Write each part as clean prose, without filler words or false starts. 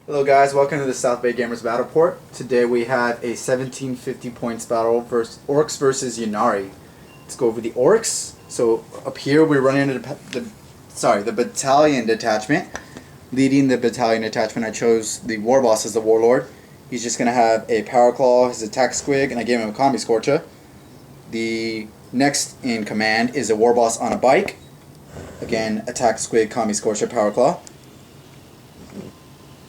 Hello guys, welcome to the Southbaygamers Battle Report. Today we have a 1750 points battle versus Orks versus Ynnari. Let's go over the Orks. So up here we're running into the Battalion Detachment. Leading the Battalion Detachment, I chose the War Boss as the Warlord. He's just going to have a Power Claw, his Attack Squig, and I gave him a Combi Scorcher. The next in command is a War Boss on a bike. Again, Attack Squig, Combi Scorcher, Power Claw.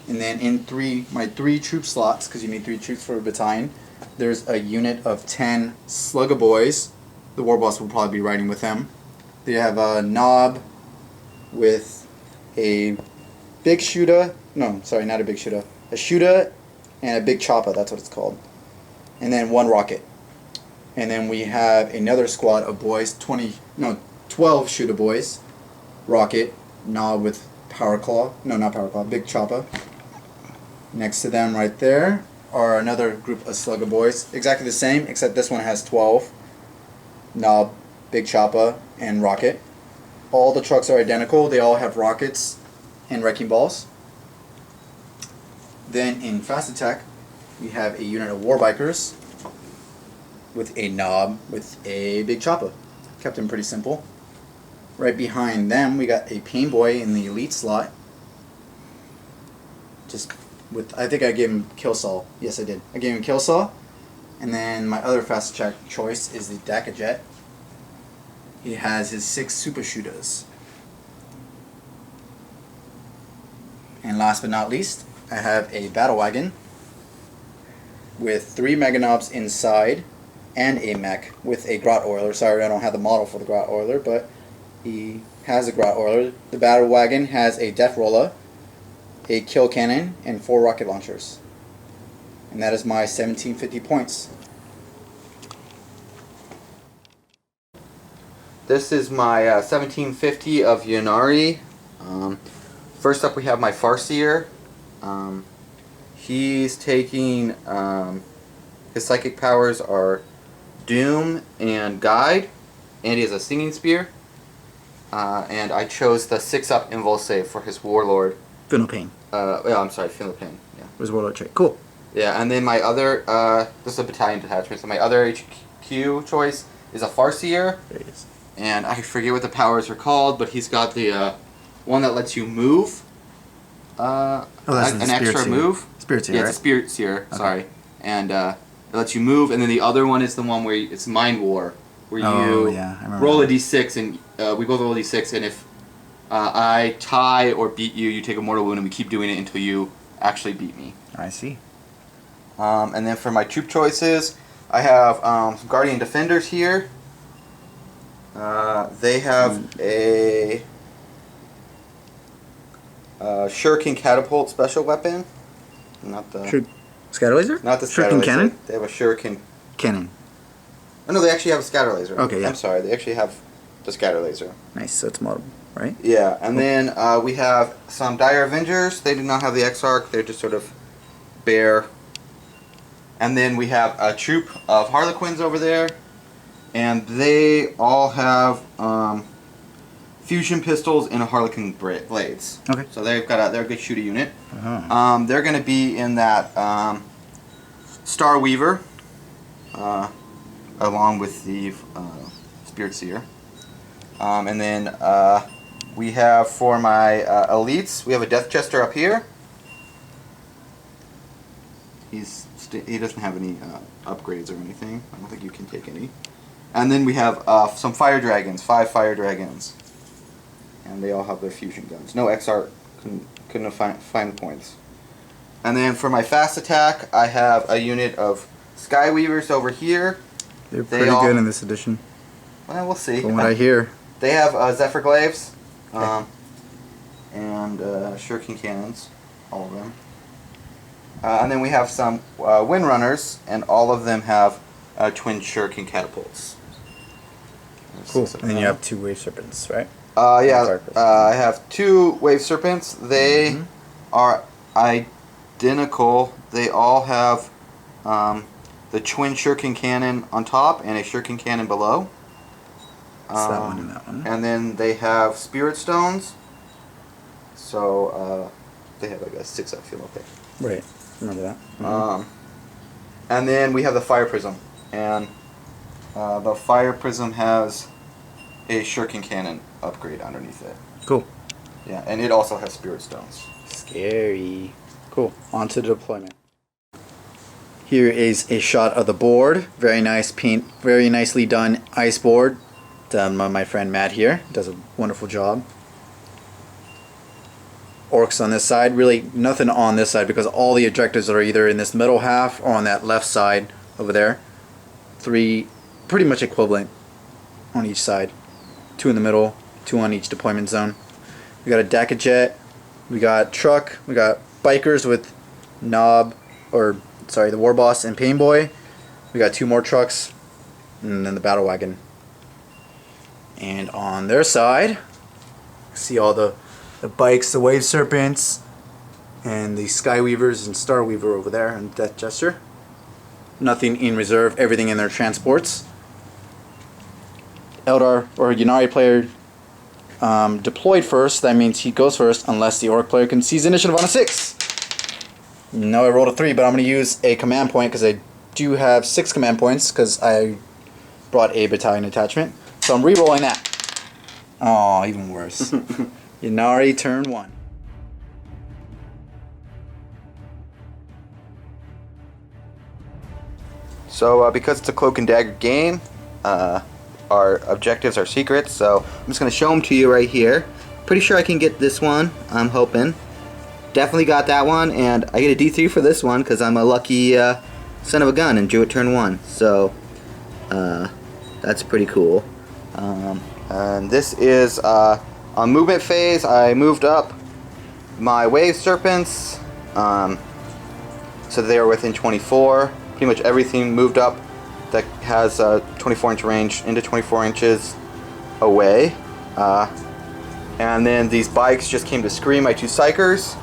And then in my three troop slots, because you need 3 troops for a battalion, there's a unit of 10 Slugga Boys. The War Boss will probably be riding with them. They have a Knob with a big shooter. No, sorry, not a big shooter. A shooter and a big chopper, that's what it's called. And then 1 rocket. And then we have another squad of boys, 12 shooter boys. Rocket, Knob with Power Claw. No, not Power Claw, big chopper. Next to them right there are another group of Slugga Boys. Exactly the same, except this one has 12. Knob, Big Chopper, and Rocket. All the trucks are identical. They all have rockets and wrecking balls. Then in Fast Attack, we have a unit of Warbikers with a Knob with a Big Chopper. Kept them pretty simple. Right behind them, we got a Pain Boy in the Elite slot. I think I gave him Kill Saw. Yes, I did. I gave him Kill Saw. And then my other Fast Attack choice is the Daka Jet. He has his 6 Super Shooters. And last but not least, I have a Battle Wagon with 3 Mega Knobs inside and a mech with a Grot Oiler. Sorry, I don't have the model for the Grot Oiler, but he has a Grot Oiler. The Battle Wagon has a Death Roller, a Kill Cannon, and 4 rocket launchers. And that is my 1750 points. This is my 1750 of Ynnari. First up we have my Farseer. He's taking, his psychic powers are Doom and Guide, and he has a Singing Spear. And I chose the 6-up Invulse for his Warlord. Finalpain. I'm sorry, Finalpain. Yeah. Was Warlord trait. Cool. Yeah, and then my other, this is a Battalion Detachment, so my other HQ choice is a Farseer. There he is. And I forget what the powers are called, but he's got the one that lets you move. That's an extra move. Spirit Seer, yeah, right? it's a Spirit Seer, Okay. sorry. And it lets you move, and then the other one is the one where it's Mind War, where you roll a d6, and we both roll a d6, and if I tie or beat you, you take a mortal wound, and we keep doing it until you actually beat me. I see. And then for my troop choices, I have some Guardian Defenders here. They have a Shuriken Catapult special weapon. Not the Scatter Laser? Not the Scatter Laser. Cannon? They have a Shuriken Cannon. Oh no, they actually have a Scatter Laser. Okay, yeah. I'm sorry, they actually have the Scatter Laser. Nice, so it's moddable, right? Yeah, and then we have some Dire Avengers. They do not have the X-Arc. They're just sort of bare. And then we have a troop of Harlequins over there. And they all have fusion pistols and a Harlequin blades. Okay. So they're a good shooter unit. Uh-huh. They're going to be in that Star Weaver, along with the Spirit Seer. And then we have for my elites, we have a Death Chester up here. He doesn't have any upgrades or anything. I don't think you can take any. And then we have some Fire Dragons, 5 Fire Dragons. And they all have their fusion guns. No XR, couldn't find points. And then for my Fast Attack, I have a unit of Skyweavers over here. They're pretty good in this edition. Well, we'll see. From what I hear. They have Zephyr Glaives and Shuriken Cannons, all of them. And then we have some Windrunners, and all of them have twin Shuriken Catapults. Cool. And then you have 2 Wave Serpents, right? Yeah, I have 2 Wave Serpents. They are identical. They all have the twin Shuriken Cannon on top and a Shuriken Cannon below. It's that one and that one. And then they have Spirit Stones. So They have like a 6-up field. Okay. Right. Remember that. And then we have the Fire Prism, and the Fire Prism has a Shuriken Cannon upgrade underneath it. Cool. Yeah, and it also has Spirit Stones. Scary. Cool. On to the deployment. Here is a shot of the board. Very nice paint, very nicely done ice board. Done by my friend Matt here. Does a wonderful job. Orks on this side. Really nothing on this side because all the objectives are either in this middle half or on that left side over there. 3 pretty much equivalent on each side. 2 in the middle, 2 on each deployment zone. We got a Daka Jet. We got Truck. We got Bikers with Knob, or sorry, the War Boss and Pain Boy. We got 2 more trucks, and then the Battle Wagon. And on their side, see all the bikes, the Wave Serpents, and the Skyweavers and Starweaver over there, and Death Jester. Nothing in reserve, everything in their transports. Eldar or Ynnari player deployed first. That means he goes first unless the Orc player can seize initiative on a 6. No, I rolled a 3, but I'm going to use a command point because I do have 6 command points because I brought a Battalion Detachment. So I'm re-rolling that. Oh, even worse. Ynnari, turn 1. So because it's a Cloak and Dagger game, our objectives are secret, so I'm just going to show them to you right here. Pretty sure I can get this one, I'm hoping. Definitely got that one, and I get a D3 for this one because I'm a lucky son of a gun and drew it turn 1. So that's pretty cool. And this is on movement phase. I moved up my Wave Serpents so they are within 24. Pretty much everything moved up that has a 24-inch range into 24 inches away. And then these bikes just came to screen my 2 Psychers.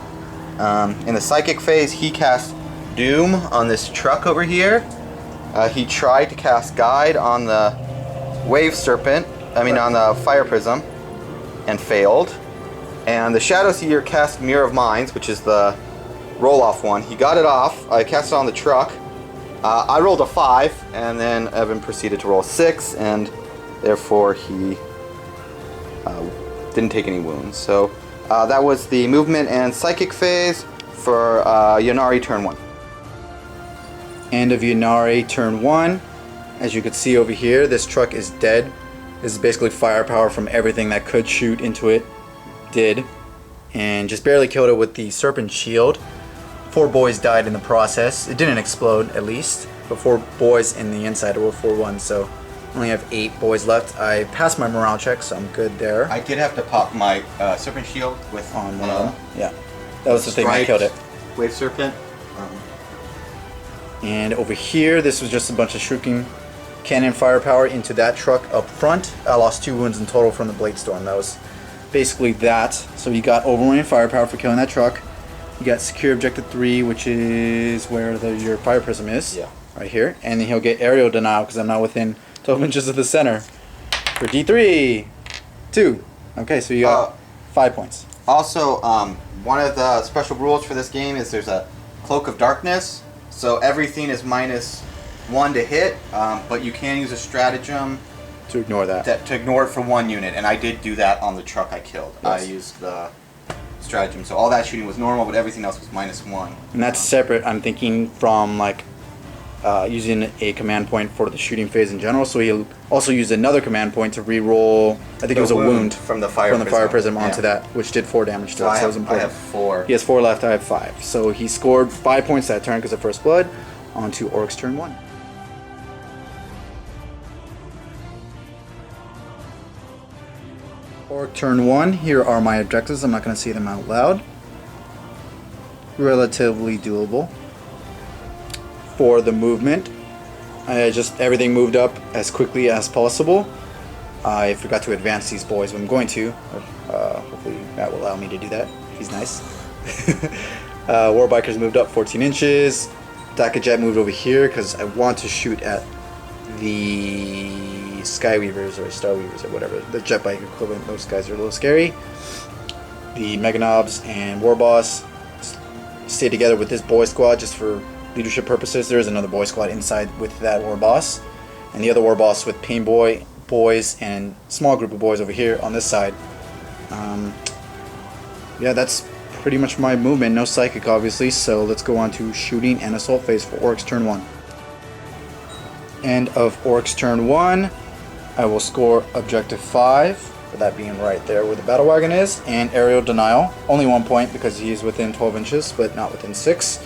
In the Psychic phase, he cast Doom on this truck over here. He tried to cast Guide on the Wave Serpent, on the Fire Prism, and failed. And the Shadow Seer cast Mirror of Minds, which is the roll-off one. He got it off. I cast it on the truck. I rolled a 5, and then Evan proceeded to roll a 6, and therefore he didn't take any wounds. So that was the movement and psychic phase for Ynnari turn 1. End of Ynnari turn 1. As you can see over here, this truck is dead. This is basically firepower from everything that could shoot into it. Did. And just barely killed it with the Serpent Shield. 4 boys died in the process. It didn't explode, at least. But 4 boys in the inside were 4-1, so only have 8 boys left. I passed my morale check, so I'm good there. I did have to pop my Serpent Shield with on one of them. Yeah, that was the thing that killed it. Wave Serpent. And over here, this was just a bunch of Shuriken Cannon firepower into that truck up front. I lost 2 wounds in total from the Blade Storm. That was basically that. So you got overwhelming firepower for killing that truck. You got secure objective 3, which is where your Fire Prism is. Yeah. Right here. And then he'll get aerial denial because I'm not within 12 inches of the center. For D3. 2. Okay, so you got 5 points. Also, one of the special rules for this game is there's a Cloak of Darkness. So everything is -1 to hit, but you can use a stratagem to ignore that. To ignore it for 1 unit, and I did do that on the truck I killed. Yes. I used the stratagem, so all that shooting was normal, but everything else was -1. And that's separate, I'm thinking, from like using a command point for the shooting phase in general. So he'll also use another command point to re-roll. I think it was a wound from the Fire Prism onto that, which did 4 damage to it. So it was important. I have 4. He has 4 left. I have 5. So he scored 5 points that turn because of First Blood. On to Orcs turn 1. Orc turn 1. Here are my objectives. I'm not going to say them out loud. Relatively doable. For the movement, everything moved up as quickly as possible. I forgot to advance these boys, but I'm going to. Hopefully Matt will allow me to do that. He's nice. War Bikers moved up 14 inches. Daka Jet moved over here because I want to shoot at the Skyweavers or Starweavers or whatever. The jet bike equivalent. Those guys are a little scary. The Mega Knobs and War Boss stay together with this boy squad just for leadership purposes. There is another boy squad inside with that war boss, and the other war boss with pain boys and small group of boys over here on this side. Yeah, that's pretty much my movement. No psychic, obviously, so let's go on to shooting and assault phase for Orks turn 1. End of Orks turn 1. I will score objective 5, for that being right there where the battle wagon is, and aerial denial. Only 1 point because he is within 12 inches, but not within 6.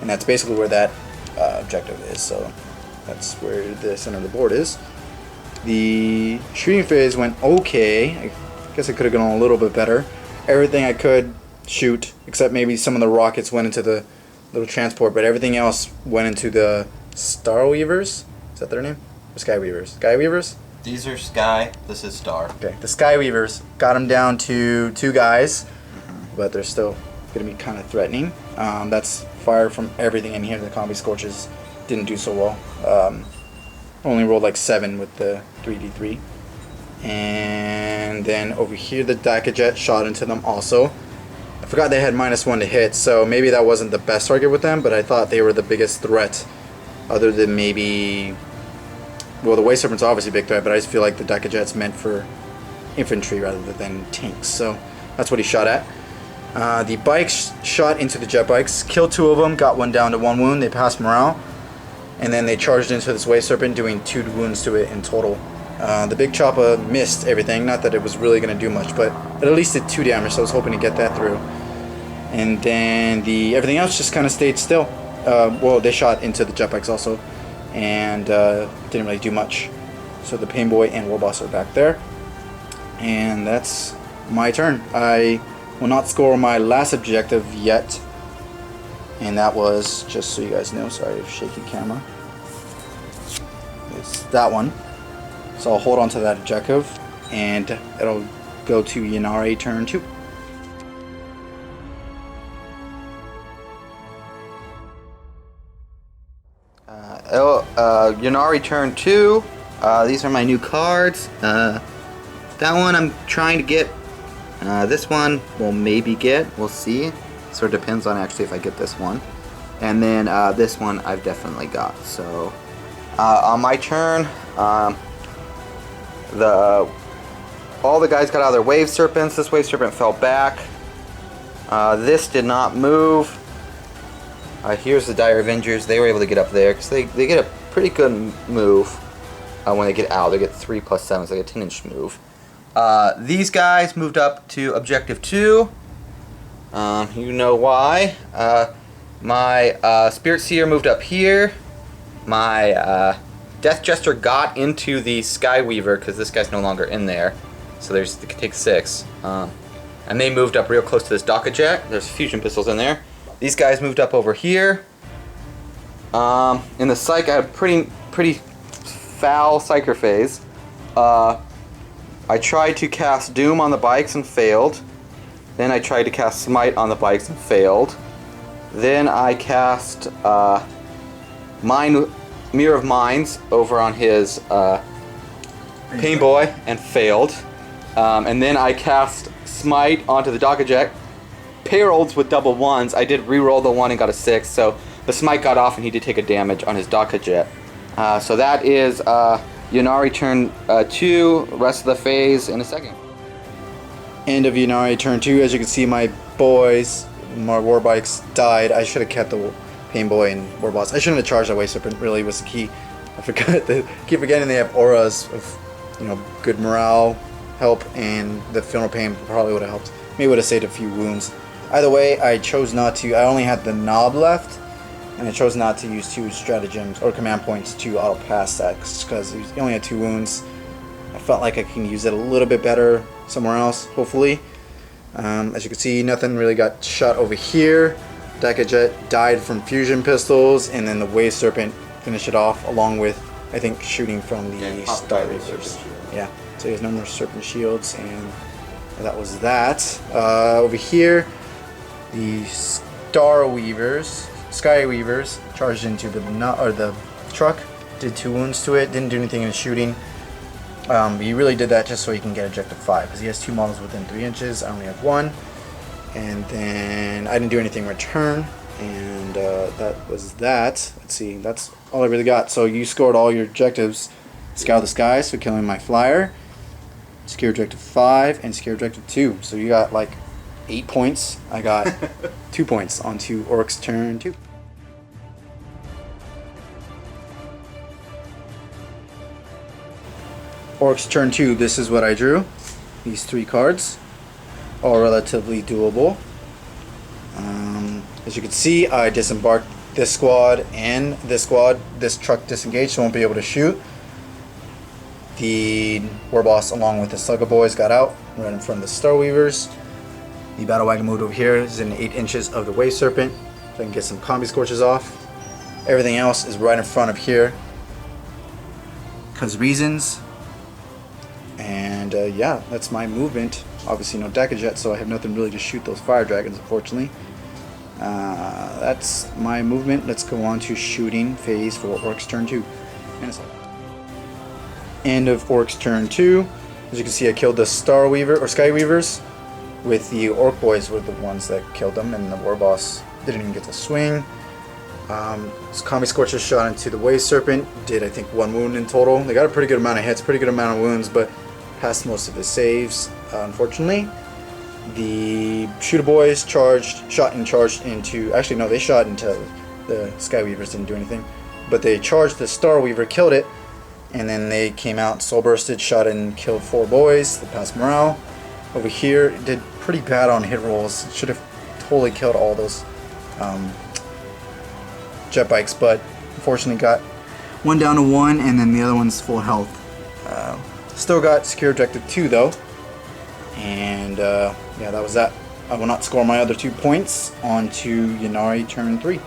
And that's basically where that objective is, so that's where the center of the board is. The shooting phase went okay. I guess I could have gone a little bit better. Everything I could shoot, except maybe some of the rockets went into the little transport, but everything else went into the Starweavers. Is that their name? Or Skyweavers? Skyweavers? These are Sky. This is Star. Okay, the Skyweavers got them down to 2 guys, but they're still going to be kind of threatening. That's fire from everything in here. The Combi Scorches didn't do so well. Only rolled like 7 with the 3d3. And then over here the Dakajet shot into them also. I forgot they had -1 to hit, so maybe that wasn't the best target with them, but I thought they were the biggest threat, other than maybe, well, the Waste Serpent's obviously a big threat, but I just feel like the Dakajet's meant for infantry rather than tanks, so that's what he shot at. The bikes shot into the jet bikes, killed 2 of them, got 1 down to 1 wound. They passed morale, and then they charged into this Waste Serpent, doing 2 wounds to it in total. The big chopper missed everything, not that it was really going to do much, but it at least did 2 damage, so I was hoping to get that through. And then everything else just kind of stayed still. Well, they shot into the jet bikes also, and didn't really do much. So the Pain Boy and War Boss are back there, and that's my turn. I will not score my last objective yet, and that was, just so you guys know, sorry, shaky camera, it's that one. So I'll hold on to that objective, and it'll go to Ynnari turn 2. Ynnari turn 2. These are my new cards. That one I'm trying to get. This one we'll maybe get. We'll see. Sort of depends on actually if I get this one. And then this one I've definitely got. So on my turn, all the guys got out of their Wave Serpents. This Wave Serpent fell back. This did not move. Here's the Dire Avengers. They were able to get up there because they get a pretty good move when they get out. They get 3 + 7, so they get a 10-inch move. These guys moved up to Objective 2. You know why. My Spirit Seer moved up here. My Death Jester got into the Skyweaver because this guy's no longer in there. So they can take 6. And they moved up real close to this Dakajet. There's fusion pistols in there. These guys moved up over here. In the Psych, I had a pretty foul Psyker phase. I tried to cast Doom on the bikes and failed. Then I tried to cast Smite on the bikes and failed. Then I cast Mirror of Minds over on his Pain Boy and failed. And then I cast Smite onto the Dakajet. Parolds with double 1s. I did re-roll the 1 and got a 6, so the Smite got off and he did take a damage on his Dakajet. So that is Ynnari turn 2, rest of the phase in a second. End of Ynnari turn 2. As you can see, my boys, my war bikes died. I should have kept the Pain Boy and War Boss. I shouldn't have charged that Waste Serpent, really was the key. I keep forgetting they have auras of, good morale, help, and the Funeral Pain probably would have helped. Maybe would have saved a few wounds. Either way, I chose not to. I only had the knob left, and I chose not to use 2 stratagems or command points to auto pass that because he only had 2 wounds. I felt like I can use it a little bit better somewhere else, hopefully. As you can see, nothing really got shot over here. Dakajet died from fusion pistols, and then the Wave Serpent finished it off, along with, I think, shooting from the Starweavers. Yeah, so he has no more Serpent Shields, and that was that. Over here, the Skyweavers charged into the truck, did 2 wounds to it, didn't do anything in shooting. He really did that just so he can get Objective 5, because he has 2 models within 3 inches. I only have 1. And then I didn't do anything in return. And that was that. Let's see, that's all I really got. So you scored all your objectives. Scour the skies for killing my flyer, secure objective 5, and secure objective 2. So you got like 8 points. I got 2 points onto Orks turn 2. Orks turn 2, this is what I drew. These 3 cards, all relatively doable. As you can see, I disembarked this squad and this squad. This truck disengaged, so won't be able to shoot. The war boss along with the Slugger Boys got out, right in front of the Star Weavers. The battle wagon moved over here, is in 8 inches of the Wave Serpent, so I can get some combi scorches off. Everything else is right in front of here, because reasons. And yeah, that's my movement. Obviously no deckage yet, so I have nothing really to shoot those fire dragons, unfortunately. That's my movement. Let's go on to shooting phase for Orks turn 2. End of Orks turn 2. As you can see, I killed the Star Weaver or Sky Weavers, with the Orc Boys were the ones that killed them, and the War Boss didn't even get to swing. Combi Scorcher shot into the Wave Serpent, did I think 1 wound in total. They got a pretty good amount of hits, pretty good amount of wounds, but passed most of his saves, unfortunately. The Shooter Boys shot into, actually no, they shot into the Sky Weavers, didn't do anything, but they charged the Star Weaver, killed it, and then they came out, soul bursted, shot and killed 4 boys. They passed morale. Over here, did pretty bad on hit rolls. Should have totally killed all those jet bikes, but unfortunately got one down to 1, and then the other one's full health. Still got secure objective 2 though, and yeah, that was that. I will not score my other 2 points onto Ynnari turn 3.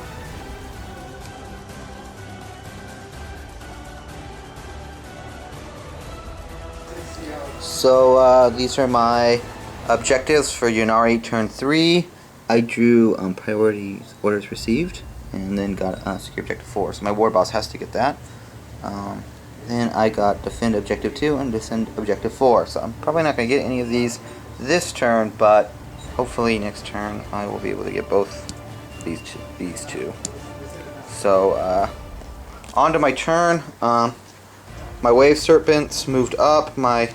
So these are my objectives for Ynnari turn 3. I drew priorities orders received, and then got secure objective 4. So my war boss has to get that. Then I got defend objective 2 and defend objective 4. So I'm probably not going to get any of these this turn, but hopefully next turn I will be able to get both these two. So on to my turn. My Wave Serpents moved up. My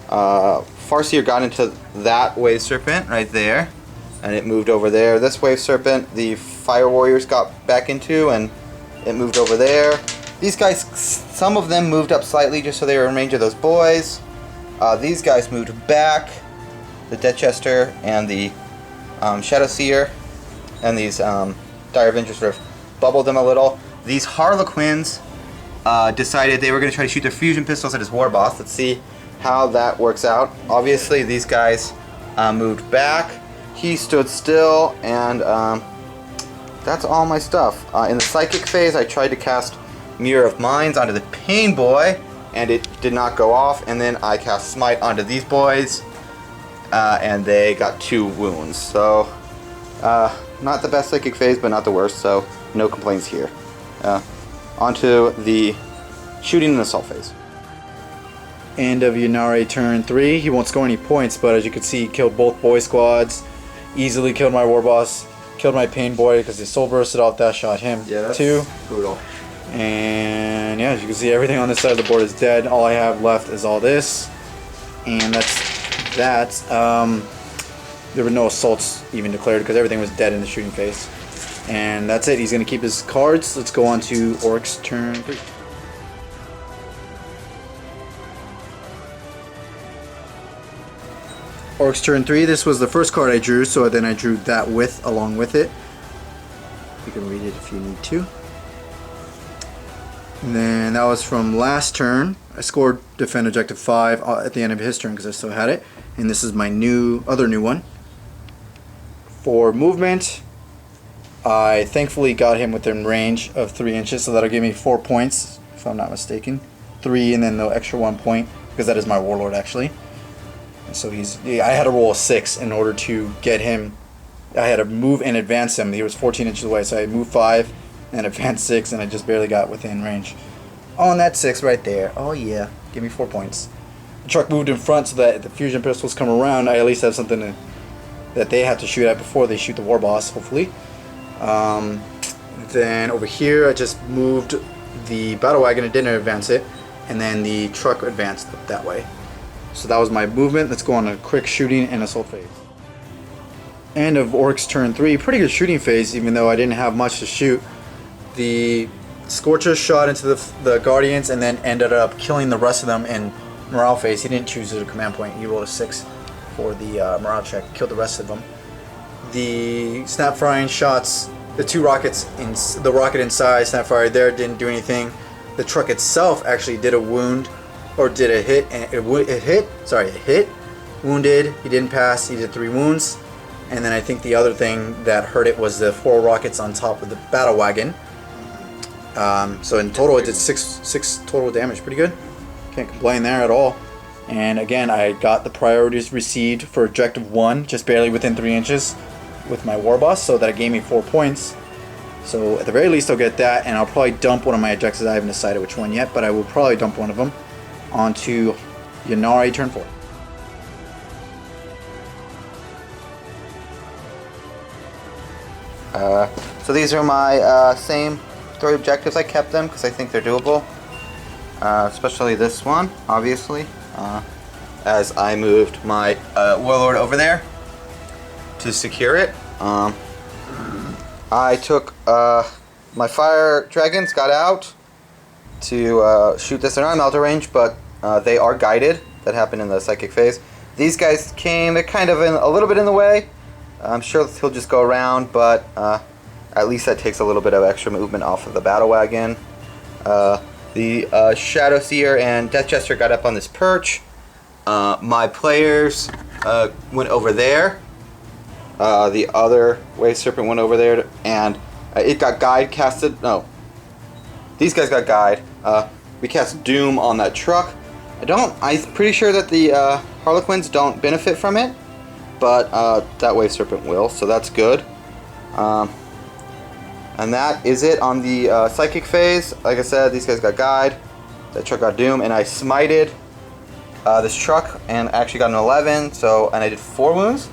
Farseer got into that Wave Serpent right there, and it moved over there. This Wave Serpent, the Fire Warriors got back into, and it moved over there. These guys, some of them moved up slightly just so they were in range of those boys. These guys moved back. The Deathchester and the Shadow Seer and these Dire Avengers sort of bubbled them a little. These Harlequins decided they were going to try to shoot their fusion pistols at his war boss. Let's see how that works out. Obviously these guys moved back. He stood still, and that's all my stuff. In the psychic phase, I tried to cast Mirror of Minds onto the Pain Boy, and it did not go off. And then I cast Smite onto these boys, and they got 2 wounds. So not the best psychic phase, but not the worst, so no complaints here. Onto the shooting and assault phase. End of Ynnari turn 3. He won't score any points, but as you can see, he killed both boy squads. Easily killed my war boss. Killed my pain boy because he soul bursted off that, shot him too. Brutal. And yeah, as you can see, everything on this side of the board is dead. All I have left is all this, and that's that. There were no assaults even declared because everything was dead in the shooting phase. And that's it. He's going to keep his cards. Let's go on to Orks turn 3. Orks turn 3. This was the first card I drew, so then I drew that along with it. You can read it if you need to. And then that was from last turn. I scored defend objective 5 at the end of his turn because I still had it. And this is my other new one. For movement, I thankfully got him within range of 3 inches, so that'll give me 4 points, if I'm not mistaken. 3 and then the extra 1 point, because that is my warlord actually. And so I had to roll a 6 in order to get him. I had to move and advance him. He was 14 inches away, so I moved 5 and advanced 6, and I just barely got within range. On that 6 right there. Oh yeah, give me 4 points. The truck moved in front so that if the fusion pistols come around, I at least have something that they have to shoot at before they shoot the war boss, hopefully. Then over here I just moved the battle wagon, it didn't advance it, and then the truck advanced up that way. So that was my movement. Let's go on a quick shooting and assault phase. End of Orks turn 3. Pretty good shooting phase, even though I didn't have much to shoot. The Scorcher shot into the Guardians and then ended up killing the rest of them in morale phase. He didn't choose a command point. He rolled a 6 for the morale check. Killed the rest of them. The snap firing shots, the 2 rockets, the rocket inside, snap fire there, didn't do anything. The truck itself actually did a wound, or did a hit, and it hit, wounded, he didn't pass, he did 3 wounds. And then I think the other thing that hurt it was the 4 rockets on top of the battle wagon. So in total it did 6 total damage, pretty good. Can't complain there at all. And again, I got the priorities received for objective 1, just barely within 3 inches with my war boss, so that it gave me 4 points. So at the very least I'll get that, and I'll probably dump one of my objectives. I haven't decided which one yet, but I will probably dump one of them onto Ynnari turn 4. So these are my same 3 objectives. I kept them because I think they're doable. Especially this one, obviously. As I moved my Warlord over there to secure it. I took my fire dragons, got out to shoot this in our melter range, but they are guided. That happened in the psychic phase. These guys came, they're kind of a little bit in the way. I'm sure he'll just go around, but at least that takes a little bit of extra movement off of the battle wagon. The Shadow Seer and Death Jester got up on this perch. My players went over there. The other Wave Serpent went over there, and it got guide casted. No, these guys got guide. We cast Doom on that truck. I'm pretty sure that the Harlequins don't benefit from it, but that Wave Serpent will, so that's good. And that is it on the Psychic phase. Like I said, these guys got guide. That truck got Doom, and I smited this truck and actually got an 11. So, and I did 4 wounds,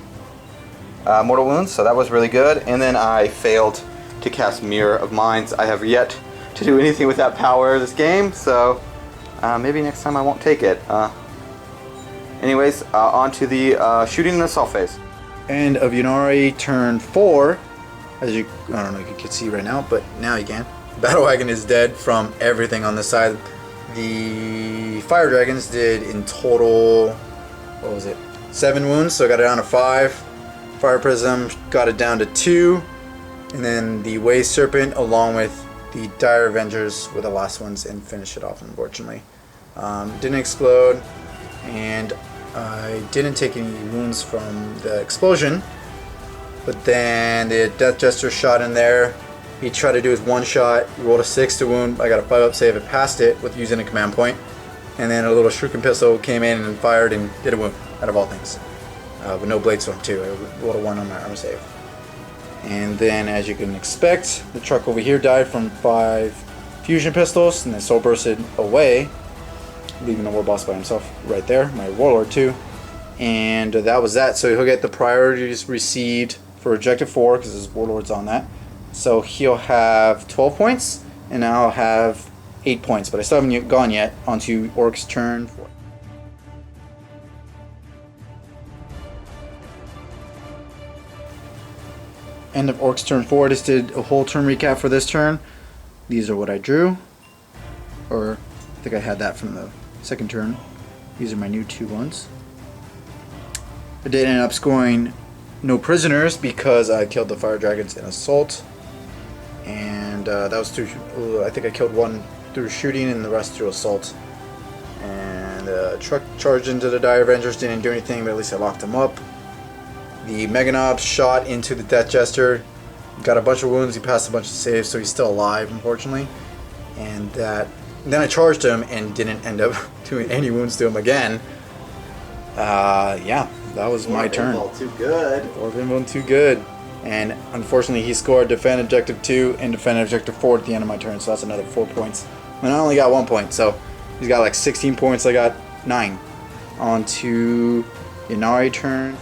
mortal wounds. So that was really good. And then I failed to cast Mirror of Minds. I have yet to do anything with that power this game. So maybe next time I won't take it. Anyways, on to the shooting and assault phase. End of Ynnari turn 4. As I don't know if you can see right now, but now you can. Battle wagon is dead from everything on the side. The fire dragons did in total, what was it, 7 wounds, so I got it down to 5. Fire prism got it down to 2, and then the Wave Serpent along with the Dire Avengers were the last ones and finished it off, unfortunately. Didn't explode, and I didn't take any wounds from the explosion. But then the Death Jester shot in there. He tried to do his 1 shot. He rolled a 6 to wound. I got a 5 up save. It passed it with using a command point. And then a little Shuriken pistol came in and fired and did a wound, out of all things. With no blade storm too. I rolled a 1 on my armor save. And then, as you can expect, the truck over here died from 5 fusion pistols, and then soul bursted away, leaving the war boss by himself right there. My Warlord too. And that was that. So he'll get the priorities received for objective 4 because his Warlord's on that. So he'll have 12 points, and I'll have 8 points. But I still haven't gone yet onto Orks turn 4. End of Orks turn 4. I just did a whole turn recap for this turn. These are what I drew. Or I think I had that from the second turn. These are my new 2 ones. I did end up scoring no prisoners because I killed the fire dragons in assault, and that was through. I think I killed 1 through shooting and the rest through assault. And the truck charged into the Dire Avengers, didn't do anything, but at least I locked them up. The Meganob shot into the Death Jester, got a bunch of wounds. He passed a bunch of saves, so he's still alive, unfortunately. And then I charged him and didn't end up doing any wounds to him again. Yeah. That was my turn. Too good. Orc too good. And unfortunately he scored defend objective 2 and defend objective 4 at the end of my turn, so that's another 4 points. And I only got 1 point, so he's got like 16 points, I got 9. On to Ynnari turn.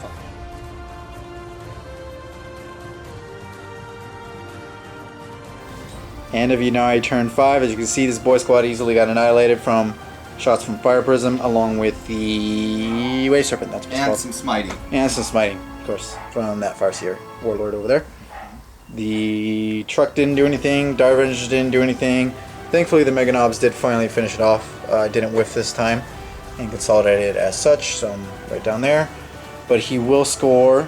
End of Ynnari turn 5. As you can see, this boy squad easily got annihilated from shots from Fire Prism, along with the Wave Serpent. That's what it's And called. some smiting. And some smiting, of course, from that Farseer Warlord over there. The truck didn't do anything. Dire Avengers didn't do anything. Thankfully, the Mega Knobs did finally finish it off. Didn't whiff this time and consolidated as such, so I'm right down there. But he will score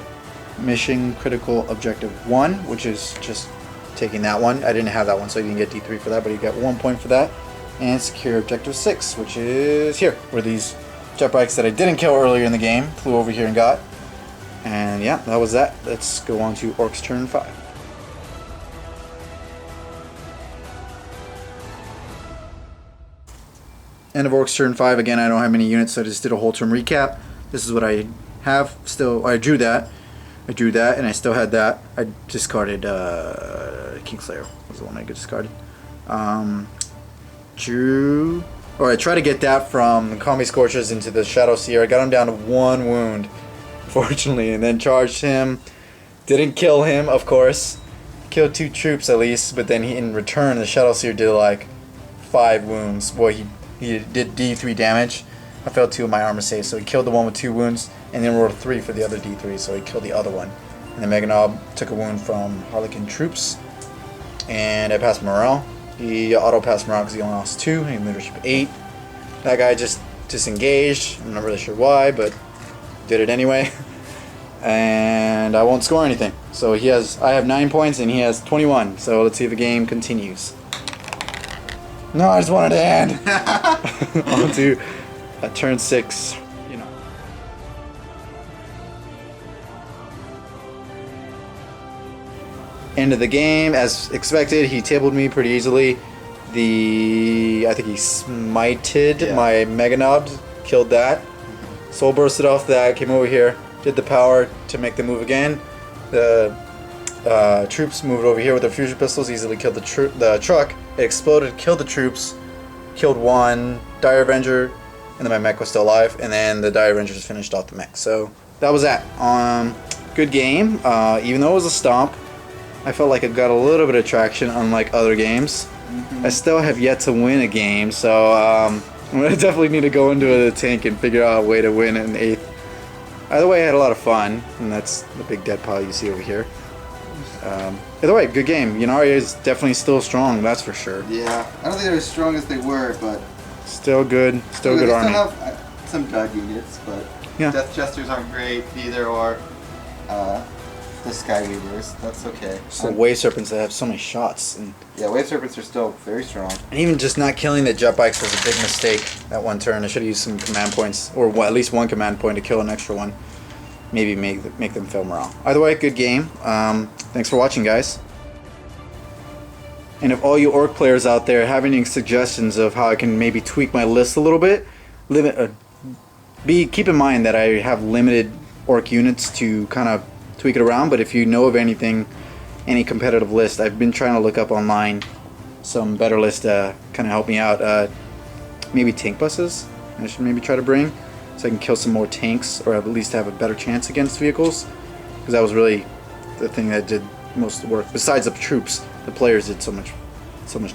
Mission Critical Objective 1, which is just taking that one. I didn't have that one, so you didn't get D3 for that, but you got 1 point for that. And Secure Objective 6, which is here, where these jet bikes that I didn't kill earlier in the game flew over here and got. And yeah, that was that. Let's go on to Orks turn 5. End of Orks turn 5. Again, I don't have many units, so I just did a whole turn recap. This is what I have. Still, I drew that, and I still had that. I discarded Kingslayer was the one I discarded. Drew, or I tried to get that from Combi Scorchers into the Shadow Seer. I got him down to 1 wound, fortunately, and then charged him. Didn't kill him, of course. Killed 2 troops at least, but then in return, the Shadow Seer did like 5 wounds. Boy, he did D3 damage. I failed 2 of my armor saves, so he killed the one with 2 wounds, and then rolled 3 for the other D3, so he killed the other one. And the Mega Knob took a wound from Harlequin troops, and I passed morale. He auto-passed morale because he only lost 2, and leadership 8. That guy just disengaged. I'm not really sure why, but did it anyway. And I won't score anything. So I have 9 points, and he has 21. So let's see if the game continues. No, I just wanted to end. On to turn 6. You know. End of the game, as expected, he tabled me pretty easily. I think he smited my Mega Knob, killed that. Soul bursted off that, came over here, did the power to make the move again. The troops moved over here with their fusion pistols, easily killed the truck. It exploded, killed the troops, killed 1 Dire Avenger, and then my mech was still alive, and then the Dire Avenger just finished off the mech. So that was that. Good game. Even though it was a stomp, I felt like it got a little bit of traction, unlike other games. I still have yet to win a game, so I'm going to definitely need to go into the tank and figure out a way to win an 8th. Either way, I had a lot of fun, and that's the big dead pile you see over here. Either way, good game. Ynnari is definitely still strong, that's for sure. Yeah, I don't think they're as strong as they were, but still good. Still good army. They still have some dud units, but yeah. Death Jesters aren't great. Neither are the Skyweavers. That's okay. So Wave Serpents that have so many shots, and yeah, Wave Serpents are still very strong. And even just not killing the jet bikes was a big mistake that one turn. I should have used some command points, or at least 1 command point to kill an extra one. Maybe make them fail morale. Either way, good game. Thanks for watching, guys. And if all you Orc players out there have any suggestions of how I can maybe tweak my list a little bit, keep in mind that I have limited Orc units to kind of tweak it around. But if you know of anything, any competitive list, I've been trying to look up online some better list to kind of help me out. Maybe tank buses I should maybe try to bring, so I can kill some more tanks, or at least have a better chance against vehicles, because that was really the thing that did most of the work. Besides the troops, the players did so much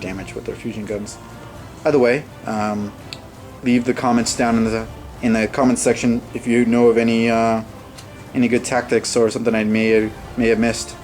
damage with their fusion guns. Either way, leave the comments down in the comments section if you know of any good tactics or something I may have missed.